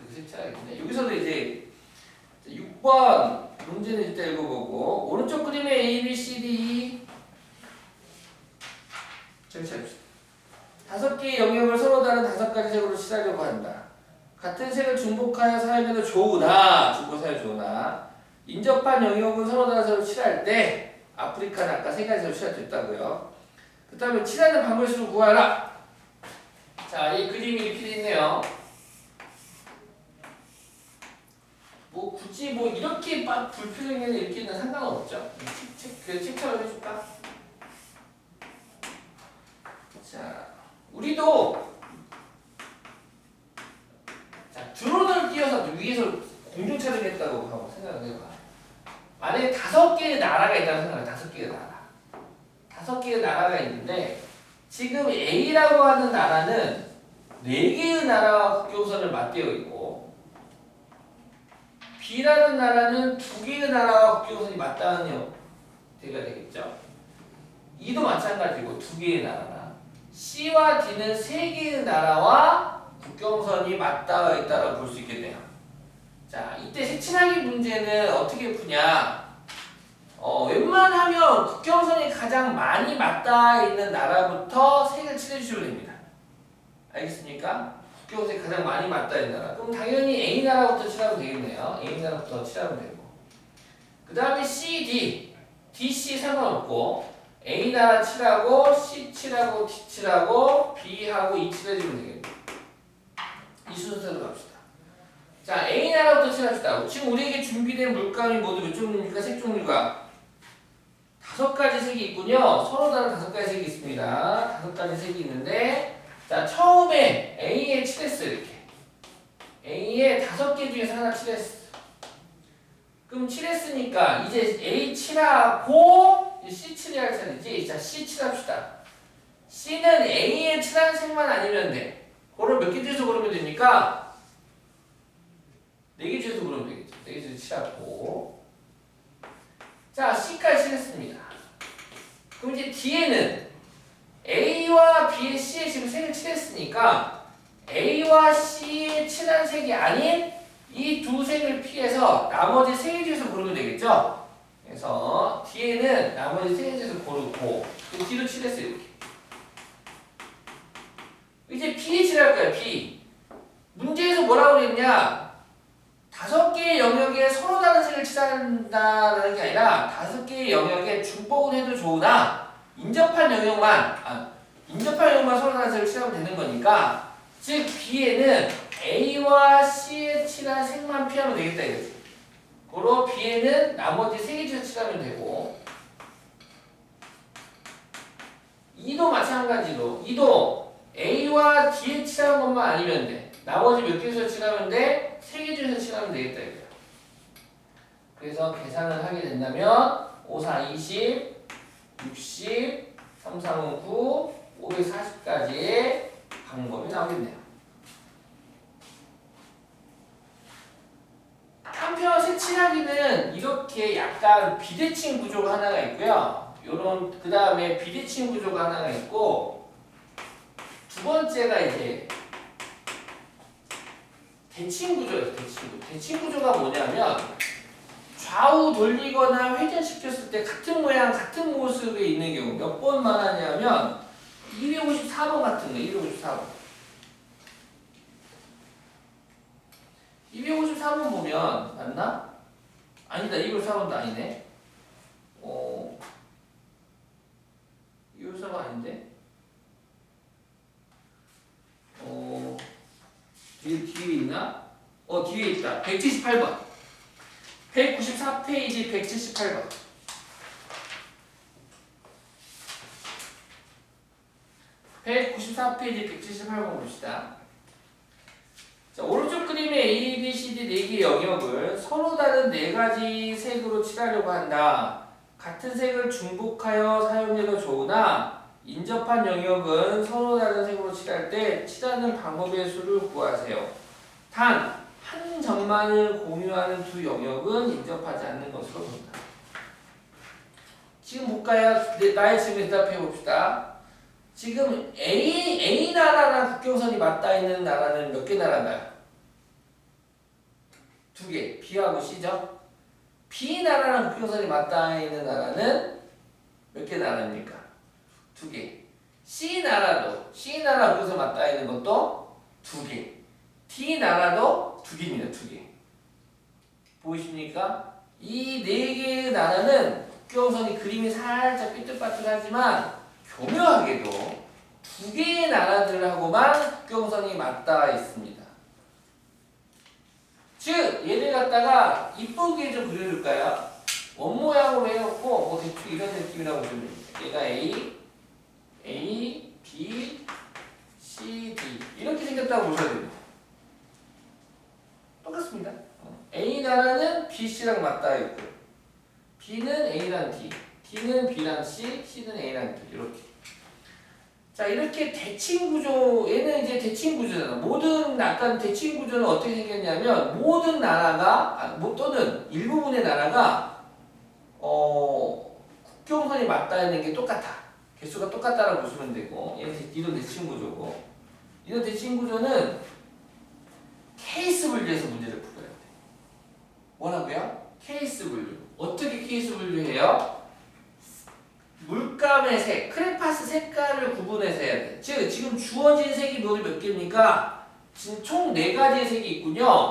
S1: 그 색깔이겠네. 여기서도 이제 6번 문제는 일단 읽어보고 오른쪽 그림에 A, B, C, D, E 저기 찾읍시다. 5개의 영역을 서로 다른 5가지 색으로 칠하려고 한다. 같은 색을 중복하여 사용해도 좋으나 중복사용 좋으나 인접한 영역은 서로 다른 색으로 칠할 때 아프리카는 아까 3가지 색으로 칠할 수 있다고요. 그 다음에 칠하는 방법의 수를 구하라. 자, 이 그림이 이렇게 돼 있네요. 뭐 굳이 뭐 이렇게 불필요하게 이렇게는 상관없죠. 책처럼 해줄까? 자, 우리도 자 드론을 띄워서 위에서 공중 촬영했다고 하고 생각을 해봐. 만약에 5개의 나라가 있다고 생각해. 5개의 나라. 5개의 나라가 있는데 지금 A라고 하는 나라는 4개의 나라와 국경선을 맞대어 있고 B라는 나라는 2개의 나라와 국경선이 맞닿는 대가 되겠죠. E도 마찬가지고 2개의 나라나 C와 D는 3개의 나라와 국경선이 맞닿아 있다고 볼 수 있겠네요. 자, 이때 색칠하기 문제는 어떻게 푸냐? 웬만하면 국경선이 가장 많이 맞닿아 있는 나라부터 색을 칠해주시면 됩니다. 알겠습니까? 국경선이 가장 많이 맞닿아 있는 나라. 그럼 당연히 A 나라부터 칠하면 되겠네요. A 나라부터 칠하면 되고. 그 다음에 C, D. D, C 상관없고. A 나라 칠하고 C 칠하고 D 칠하고 B하고 E 칠해주면 되겠네. 이 순서대로 갑시다. 자, A 나라부터 칠합시다. 지금 우리에게 준비된 물감이 모두 몇 종류입니까? 색 종류가 5가지 색이 있군요. 서로 다른 5가지 색이 있습니다. 5가지 색이 있는데, 자, 처음에 A에 칠했어, 이렇게. A에 5개 중에서 하나 칠했어. 그럼 칠했으니까 이제 A 칠하고 C 칠해야 할 차례지. 자, C 칠합시다. C는 A에 칠한 색만 아니면 돼. 그걸 몇 개 중에서 고르면 됩니까? 4개 중에서 고르면 되겠죠. 4개 중에서 칠하고. 자, C까지 칠했습니다. 그럼 이제 D에는 A와 B의 C에 지금 색을 칠했으니까 A와 C에 칠한 색이 아닌 이 두 색을 피해서 나머지 3개 중에서 고르면 되겠죠? 그래서 D에는 나머지 3개 중에서 고르고 D로 칠했어요. 이렇게. 이제 B에 칠할 거야. B. 문제에서 뭐라고 그랬냐? 5개의 영역에 서로 다른 색을 칠한다는 게 아니라 5개의 영역에 중복을 해도 좋으나 인접한 영역만 서로 다른 색을 칠하면 되는 거니까, 즉 B에는 A와 C에 칠한 색만 피하면 되겠다 이거지. 그리고 B에는 나머지 3개 중에서 칠하면 되고, 2도 마찬가지로 2도 A와 D에 칠한 것만 아니면 돼. 나머지 몇 개에서 칠하면 돼? 3개 중에서 칠하면 되겠다 이거야. 그래서 계산을 하게 된다면 5, 4, 20, 60, 3, 3, 9, 540까지의 방법이 나오겠네요. 한편 색칠하기는 이렇게 약간 비대칭 구조가 하나가 있고요. 요런 그 다음에 비대칭 구조가 하나가 있고, 두 번째가 이제 대칭 구조예요. 대칭 구조가 뭐냐면 좌우 돌리거나 회전시켰을 때 같은 모양, 같은 모습에 있는 경우 몇 번 말하냐면 254번 같은 거, 254번. 254번 보면 맞나? 아니다. 254번도 아니네. 254번 아닌데? 뒤에 있나? 뒤에 있다. 178번. 194페이지 178번. 194페이지 178번 봅시다. 자, 오른쪽 그림의 A, B, C, D 4개의 영역을 서로 다른 4가지 색으로 칠하려고 한다. 같은 색을 중복하여 사용해도 좋으나 인접한 영역은 서로 다른 색으로 칠할 때 칠하는 방법의 수를 구하세요. 단, 한 점만을 공유하는 두 영역은 인접하지 않는 것으로 본다. 지금 볼까요? 나의 질문에 대답해 봅시다. 지금 A 나라랑 국경선이 맞닿아 있는 나라는 몇 개 나라인가요? 2개. B하고 C죠? B 나라랑 국경선이 맞닿아 있는 나라는 몇 개 나라입니까? 2개. C 나라 국경선이 맞닿아 있는 것도 2개. D 나라도 2개입니다. 2개. 보이십니까? 이 4개의 나라는 국경선이 그림이 살짝 삐뚤빠뚤하지만 교묘하게도 2개의 나라들하고만 국경선이 맞닿아 있습니다. 즉, 얘를 갖다가 이쁘게 좀 그려줄까요? 원 모양으로 해놓고 뭐 대충 이런 느낌이라고 보시면 됩니다. 얘가 A, B, C, D 이렇게 생겼다고 보셔야 됩니다. 똑같습니다. A 나라는 B, C랑 맞닿아 있고, B는 A랑 D, D는 B랑 C, C는 A랑 D 이렇게. 자, 이렇게 대칭 구조, 얘는 이제 대칭 구조잖아. 모든 약간 대칭 구조는 어떻게 생겼냐면 모든 나라가 또는 일부분의 나라가 국경선이 맞닿아 있는 게 똑같아. 개수가 똑같다라고 보시면 되고, 이런 대칭 구조고, 이런 대칭 구조는 케이스 분류에서 문제를 풀어야 돼. 뭐라고요? 케이스 분류. 어떻게 케이스 분류해요? 물감의 색, 크레파스 색깔을 구분해서 해야 돼. 즉, 지금 주어진 색이 모두 몇 개입니까? 지금 총 4가지의 색이 있군요.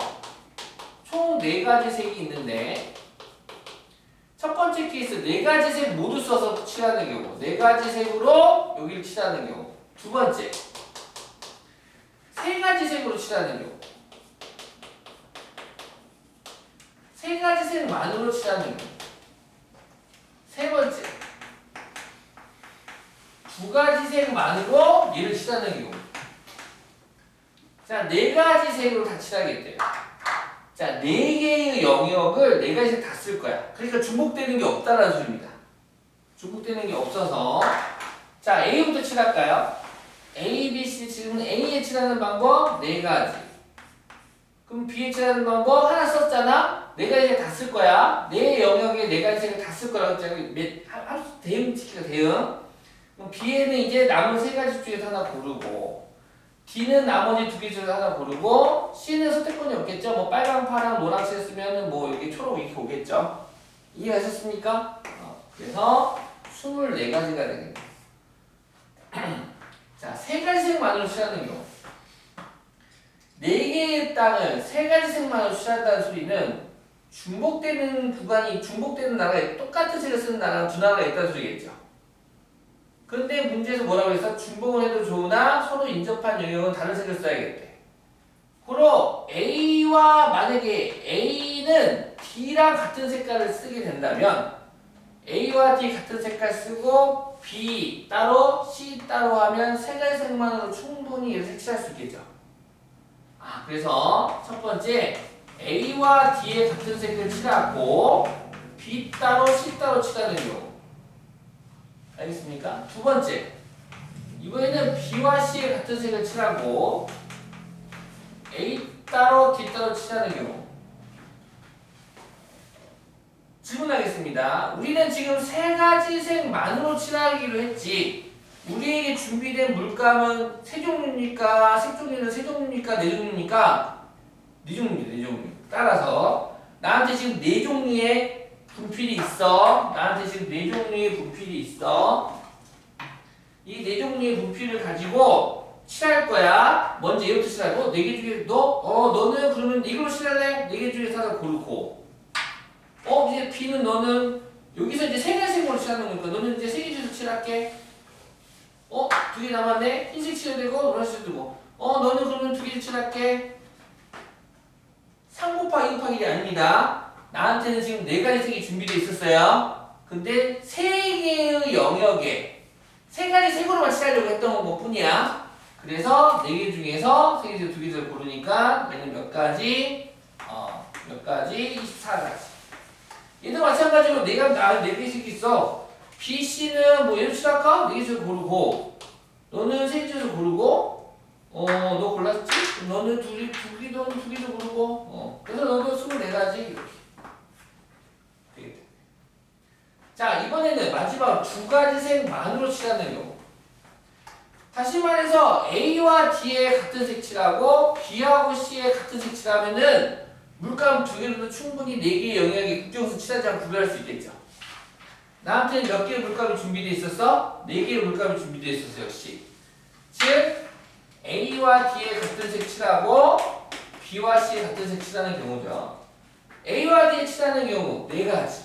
S1: 총 4가지 색이 있는데, 첫 번째 번째 케이스 네 가지 색 모두 써서 칠하는 경우, 네 가지 색으로 여기를 칠하는 경우. 두 번째, 세 가지 색으로 칠하는 경우, 세 가지 색만으로 칠하는 경우. 세 번째, 두 가지 색만으로 얘를 칠하는 경우. 자, 네 가지 색으로 다 칠하겠대요. 자, 네 개의 영역을 네 가지 색 다 쓸 거야. 그러니까 중복되는 게 없다라는 소리입니다. 중복되는 게 없어서. 자, A부터 칠할까요? A, B, C 칠은 A에 칠하는 방법 네 가지. 그럼 B에 칠하는 방법 하나 썼잖아? 네 가지 색 다 쓸 거야. 네 영역에 네 가지 색을 다 쓸 거라고 제가 대응 지키가 대응. 그럼 B에는 이제 남은 세 가지 중에서 하나 고르고, D는 나머지 두 개 중에서 하나 고르고, C는 선택권이 없겠죠? 뭐 빨강, 파랑, 노란색 쓰면은 뭐 여기 초록 이렇게 오겠죠? 이해하셨습니까? 그래서 24가지가 되겠네요. 자, 세 가지 색만으로 칠하는 경우. 네 개의 땅을 세 가지 색만으로 칠한다는 소리는 중복되는 구간이, 중복되는 나라에 똑같은 색을 쓰는 나라가 두 나라가 있다는 소리겠죠. 근데 문제에서 뭐라고 했어? 중복을 해도 좋으나 서로 인접한 영역은 다른 색을 써야겠대. 그럼 A와 만약에 A는 D랑 같은 색깔을 쓰게 된다면 A와 D 같은 색깔 쓰고 B 따로 C 따로 하면 세 가지 색만으로 충분히 이렇게 칠할 수 있겠죠. 그래서 첫 번째 A와 D의 같은 색을 칠하고 B 따로 C 따로 칠하는 경우. 알겠습니까? 두 번째, 이번에는 B와 C의 같은 색을 칠하고 A 따로 D 따로 칠하는 경우. 질문하겠습니다. 우리는 지금 세 가지 색만으로 칠하기로 했지, 우리에게 준비된 물감은 세 종류입니까? 색 종류는 세 종류입니까? 네 종류입니까? 네 종류입니다. 네 종류. 따라서 나한테 지금 네 종류의 분필이 있어. 나한테 지금 네 종류의 분필이 있어. 이 네 종류의 분필을 가지고 칠할 거야. 먼저 얘부터 칠하고, 네 개 중에 너는 그러면 이걸로 칠할래? 네 개 중에서 하나 고르고. 이제 B는 너는 여기서 이제 세 가지 색으로 칠하는 거니까 너는 이제 세 개 중에서 칠할게. 두 개 남았네. 흰색 칠해야 되고 노란색 되고. 너는 그러면 두 개 칠할게. 3 곱하기 2 곱하기 1이 아닙니다. 나한테는 지금 네 가지 색이 준비되어 있었어요. 근데 세 개의 영역에 세 가지 색으로만 칠하려고 했던 것 뿐이야. 그래서 네 개 중에서 세 개 중에 두 개를 고르니까 얘는 몇 가지? 24가지. 얘도 마찬가지로 내가 네 개씩 있어. B, C는 뭐 얘를 칠할까? 네 개씩 고르고, 너는 세 개씩 고르고, 너 골랐지? 너는 두 개도 고르고, 그래서 너도 24가지 이렇게. 되겠다. 자, 이번에는 마지막 두 가지 색만으로 칠하는 경우. 다시 말해서 A와 D의 같은 색 칠하고 B하고 C의 같은 색 칠하면은 물감 두 개로도 충분히 네 개의 영역에 국경수 칠하지 않고 구별할 수 있겠죠. 나한테는 몇 개의 물감이 준비되어 있었어? 네 개의 물감이 준비되어 있었어, 역시. 즉, A와 D의 같은 색 칠하고 B와 C의 같은 색 칠하는 경우죠. A와 D의 칠하는 경우 네 가지,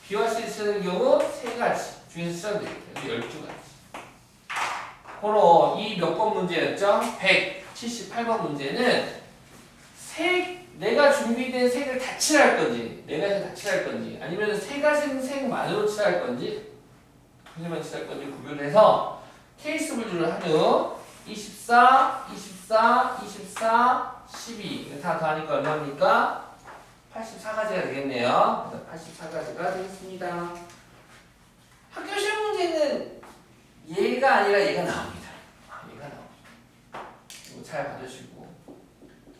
S1: B와 C의 칠하는 경우 세 가지 중에서 칠하면 되겠죠. 12가지. 바로 이 몇 번 문제였죠? 178번 문제는 내가 준비된 색을 다 칠할 건지, 네 가지 다 칠할 건지, 아니면 세 가지 색만으로 칠할 건지, 하나만 칠할 건지 구별해서 케이스 분류를 한 후 24, 24, 24, 12 이거 다 더하니까 얼마입니까? 84가지가 되겠네요. 그래서 84가지가 되겠습니다. 학교 시험 문제는 얘가 아니라 얘가 나옵니다. 얘가 나옵니다. 이거 잘 받으시고.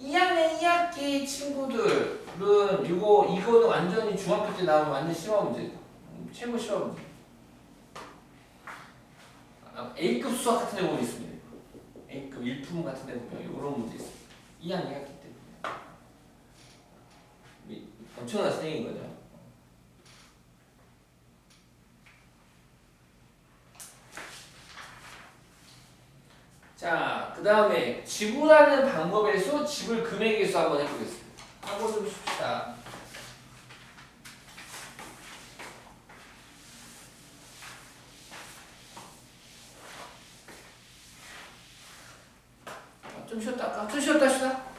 S1: 2학년 2학기 친구들은 이거는 완전히 중학교 때 나오는 완전 심화 문제죠. 최고 심화 문제. A급 수학 같은 데 보면 있습니다. A급 일품 같은 데 보면 이런 문제 있습니다. 2학년 2학기 때. 엄청난 선생인 거죠. 자, 그 다음에 지불하는 방법의 수, 지불 금액의 수 한번 해보겠습니다. 한번 좀 봅시다. 좀 쉬었다 할까? 좀 쉬었다 합시다.